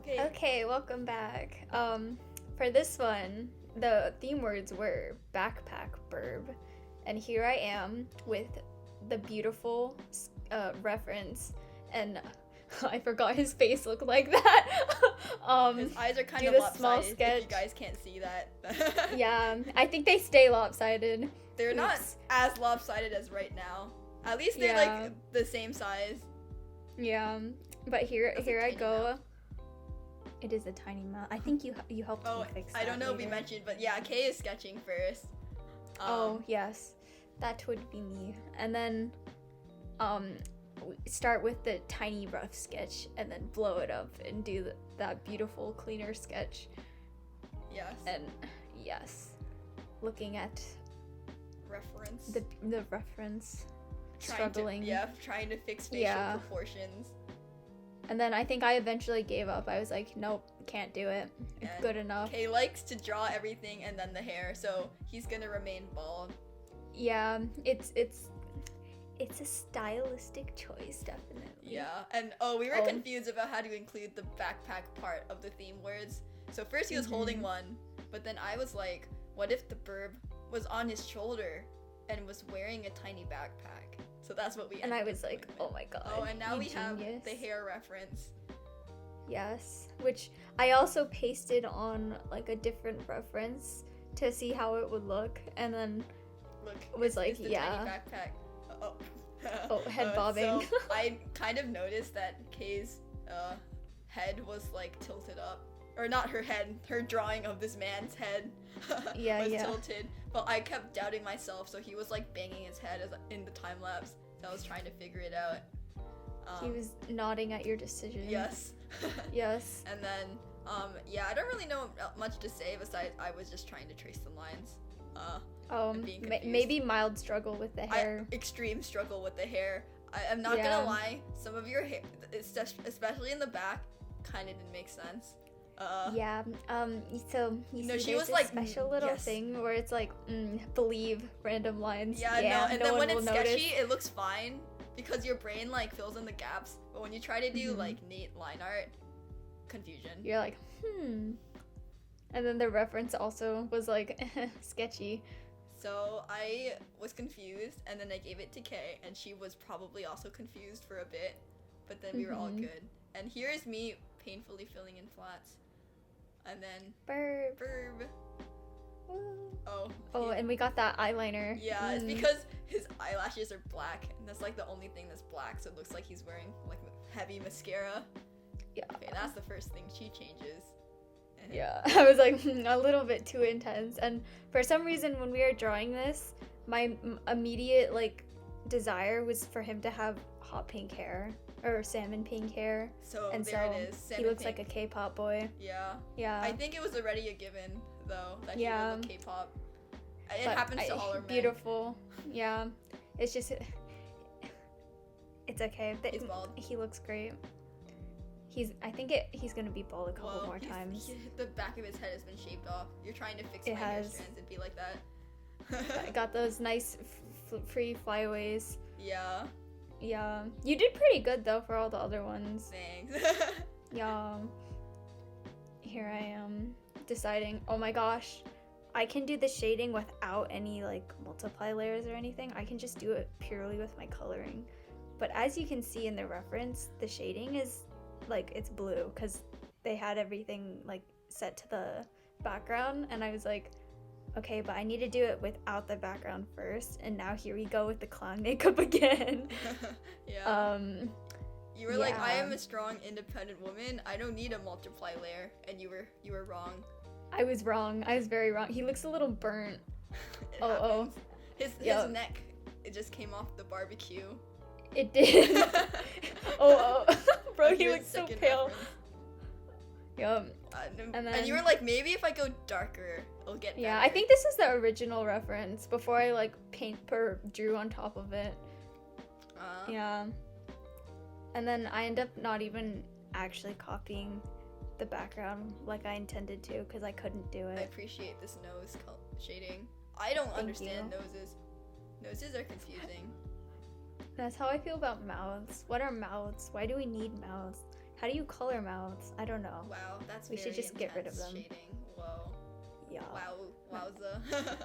Okay, welcome back. For this one, the theme words were backpack Birb, and here I am with the beautiful reference, and I forgot his face looked like that. His eyes are kind do of the lopsided. small If sketch. you guys can't see that. Yeah, I think they stay lopsided. They're not Oops. as lopsided as right now. At least they're Yeah. like the same size. Yeah, but here That's a I tiny go. mouth. It is a tiny mouth. I think you helped Oh, me fix that I don't know if we later. mentioned, but yeah, Kay is sketching first. Oh, yes. That would be me. And then we start with the tiny rough sketch and then blow it up and do that beautiful cleaner sketch. Yes. And yes, looking at Reference. the reference, Trying struggling. trying to fix facial Yeah. proportions. And then I think I eventually gave up. I was like, nope, can't do it. It's And good enough. Kay likes to draw everything and then the hair, so he's gonna remain bald. Yeah, it's a stylistic choice, definitely. Yeah, and we were Oh. confused about how to include the backpack part of the theme words. So first he was holding one, but then I was like, what if the Birb was on his shoulder and was wearing a tiny backpack? So that's what we And I ended was up like, going oh with. my god. Oh, and now you we have genius. the hair reference. Yes, which I also pasted on like a different reference to see how it would look, and then Look, was it's like, the yeah. tiny backpack. Oh, Oh, head bobbing. So I kind of noticed that Kay's head was like tilted up. Or not her head, her drawing of this man's head Yeah, was yeah. tilted. But I kept doubting myself, so he was like banging his head in the time lapse. So I was trying to figure it out. He was nodding at your decision. Yes. Yes. And then, yeah, I don't really know much to say besides I was just trying to trace the lines. I'm being confused. Maybe mild struggle with the hair. Extreme struggle with the hair. I'm not Yeah. gonna lie, some of your hair, especially in the back, kind of didn't make sense. Yeah. So you No, see, she there's was this like, special little yes. thing where it's like, believe random lines. Yeah, no, and then one when will it's notice. sketchy, it looks fine because your brain like fills in the gaps. But when you try to do Mhm. like neat line art, confusion. You're like, And then the reference also was like sketchy. So I was confused, and then I gave it to Kay, and she was probably also confused for a bit. But then we were all Mhm. good. And here's me painfully filling in flats. And then Birb. Birb. Woo. Oh. Oh, and we got that eyeliner. Yeah, it's Mm. because his eyelashes are black, and that's like the only thing that's black, so it looks like he's wearing like heavy mascara. Yeah. Okay, that's the first thing she changes. And Yeah, I was like a little bit too intense, and for some reason when we were drawing this, my immediate like desire was for him to have hot pink hair or salmon pink hair, So and there so it is. he Salmon looks like a pink. K-pop boy. Yeah. Yeah, I think it was already a given though that Yeah. he would look K-pop. It but happens to all our men. beautiful. Yeah, it's just it's okay. He's bald. He looks great. He's gonna be bald a couple Well, more times. the back of his head has been shaved off. You're trying to fix It my hair has. strands. It'd be like that. I got those nice free flyaways. Yeah. Yeah, you did pretty good though for all the other ones. Thanks. Yeah. Here I am deciding, oh my gosh, I can do the shading without any like multiply layers or anything. I can just do it purely with my coloring. But as you can see in the reference, the shading is like it's blue because they had everything like set to the background, and I was like, okay, but I need to do it without the background first. And now here we go with the clown makeup again. Yeah. You were like, I yeah. am a strong, independent woman. I don't need a multiply layer, and you were wrong. I was wrong. I was very wrong. He looks a little burnt. It Oh. happens. His Yep. neck, it just came off the barbecue. It did. oh, bro, he Here's looks so second pale. reference. Yup. And then- you were like, maybe if I go darker, it'll get better. Yeah, I think this is the original reference before I like drew on top of it. Yeah. And then I end up not even actually copying the background like I intended to because I couldn't do I it. appreciate this nose shading. I don't Thank understand you. noses. Noses are confusing. That's how I feel about mouths. What are mouths? Why do we need mouths? How do you color mouths? I don't know. Wow, that's We very should just get rid of intense them. shading. Whoa. Yeah. Wow. Wowza.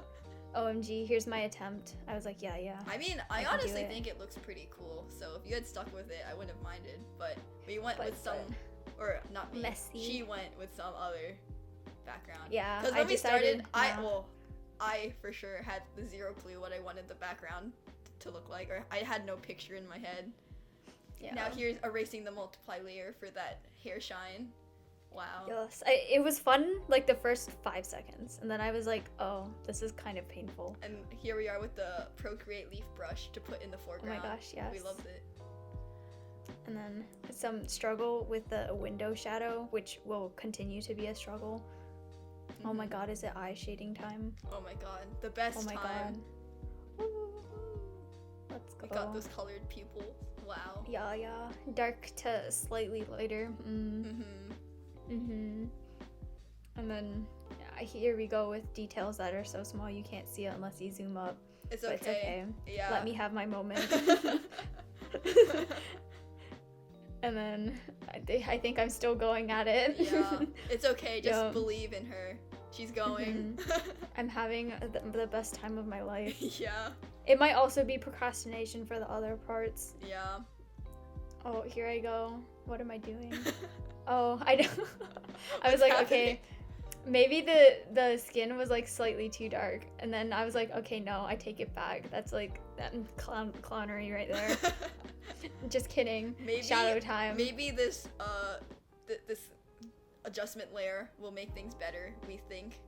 OMG, here's my attempt. I was like, yeah. I mean, I I can do honestly it. think it looks pretty cool. So if you had stuck with it, I wouldn't have minded. But we went But with some, or not me. messy. She went with some other background. Yeah, Because I when we started, decided, I for sure had the zero clue what I wanted the background to look like, or I had no picture in my head. Yeah. Now here's erasing the multiply layer for that hair shine. Wow. Yes, it was fun like the first 5 seconds, and then I was like, oh, this is kind of painful. And here we are with the Procreate leaf brush to put in the foreground. Oh my gosh, yes. We loved it. And then some struggle with the window shadow, which will continue to be a struggle. Oh my Mhm. god, is it eye shading time? Oh my god, the best Oh my time. god. Let's go. We got those colored pupils. Wow. Yeah. Dark to slightly lighter. And then here we go with details that are so small you can't see it unless you zoom up. It's But okay. it's okay. Yeah. Let me have my moment. And then I think I'm still going at it. Yeah. It's okay. Just Yeah. believe in her. She's going. I'm having the best time of my life. Yeah. It might also be procrastination for the other parts. Yeah. Oh, here I go. What am I doing? Oh, I don't. I was What's like, happening? okay, maybe the skin was like slightly too dark, and then I was like, okay, no, I take it back. That's like that clownery right there. Just kidding. Maybe Shadow time. Maybe this this adjustment layer will make things better. We think.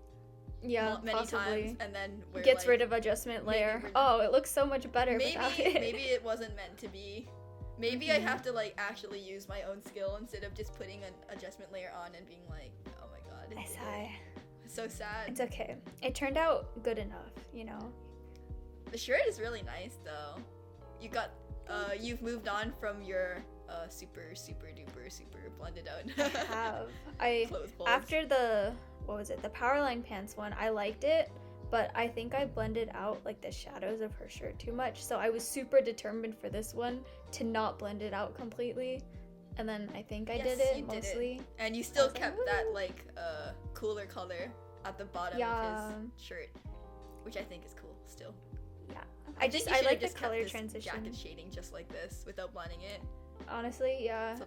Yeah, Many possibly. times, and then we're Gets like, rid of adjustment maybe layer. we're- Oh, it looks so much better maybe without it. maybe it wasn't meant to be. Maybe I have to like actually use my own skill instead of just putting an adjustment layer on and being like, oh my god, I it's sigh. so sad. It's okay. It turned out good enough, you know. The shirt is really nice though. You got you've moved on from your super blended out I have. I clothes bulbs. after the the Powerline pants one, I liked it, but I think I blended out like the shadows of her shirt too much. So I was super determined for this one to not blend it out completely. And then I think I did Yes, it you did it. mostly. And you still was like, kept that like cooler color at the bottom Yeah. of his shirt, which I think is cool still. Yeah. I think you I should've like the just kept color this transition. jacket shading just like this without blending it. Honestly, yeah. So-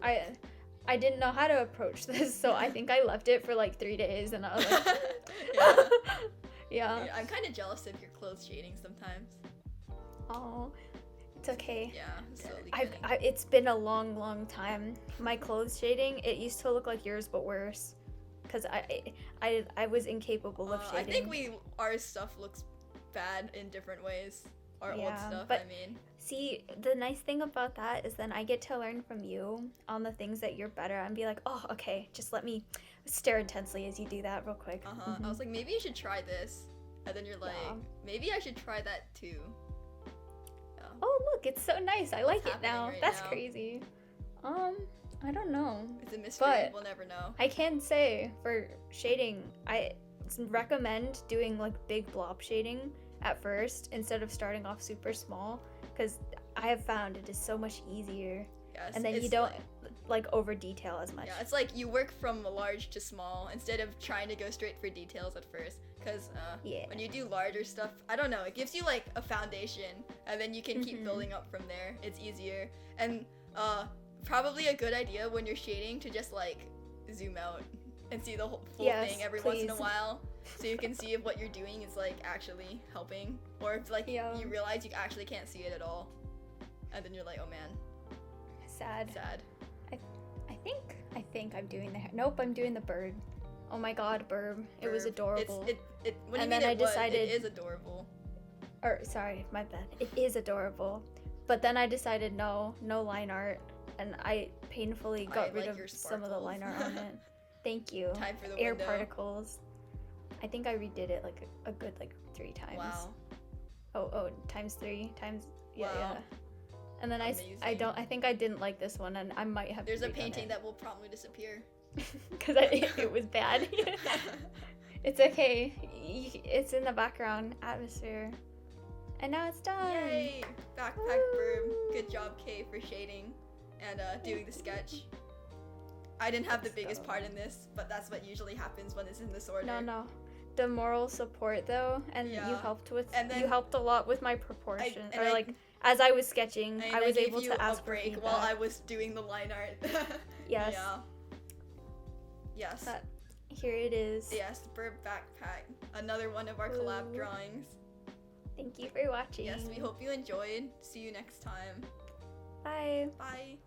I didn't know how to approach this, so I think I left it for like 3 days and I was like Yeah. yeah. I'm kind of jealous of your clothes shading sometimes. Oh, it's okay. Yeah, slowly I've, getting- it's been a long time. My clothes shading, it used to look like yours, but worse. Because I was incapable of I shading. think our stuff looks bad in different ways. Our old Yeah, stuff, but- I mean. See, the nice thing about that is then I get to learn from you on the things that you're better at and be like, oh, okay, just let me stare intensely as you do that real quick. I was like, maybe you should try this. And then you're like, Yeah. maybe I should try that too. Yeah. Oh, look, it's so nice. I like it happening now. right That's now? crazy. I don't know. It's a mystery. But- We'll never know. I can say for shading, I recommend doing like big blob shading at first instead of starting off super small, because I have found it is so much easier, Yes, and then you it's don't like over detail as much. Yeah, it's like you work from large to small instead of trying to go straight for details at first. Because Yeah. when you do larger stuff, I don't know, it gives you like a foundation, and then you can keep Mhm. building up from there. It's easier. And probably a good idea when you're shading to just like zoom out and see the whole full Yes, thing every once in a please. while, so you can see if what you're doing is like actually helping, or if like Yeah. you realize you actually can't see it at all, and then you're like, oh man, Sad. sad. I think I'm doing the hair. Nope, I'm doing the bird. Oh my god, Birb. It was Burb. adorable. What do you And mean then I it was? decided- It is adorable. Or sorry, my bad. It is adorable. But then I decided no line art, and I painfully got I rid like of your some of the line art sparkles. on it. Thank you. Time for the Air window. particles. I think I redid it like a good like 3 times. Wow. Oh, times 3 times. Yeah, Wow. yeah. And then I Amazing. think I didn't like this one, and I might have. There's a painting that will promptly disappear. because it was bad. It's okay. It's in the background atmosphere, and now it's done. Yay! Backpack Birb. Good job, Kay, for shading and doing the sketch. I didn't have the That's biggest dope. part in this, but that's what usually happens when it's in this order. No. The moral support though, and Yeah. you helped with. And then you helped a lot with my proportion, and or I- like as I was sketching, And I was gave able you to ask a for break feedback. while I was doing the line art. Yes. Yeah. Yes. But here it is. Yes, Birb backpack. Another one of our collab Ooh. drawings. Thank you for watching. Yes, we hope you enjoyed. See you next time. Bye. Bye.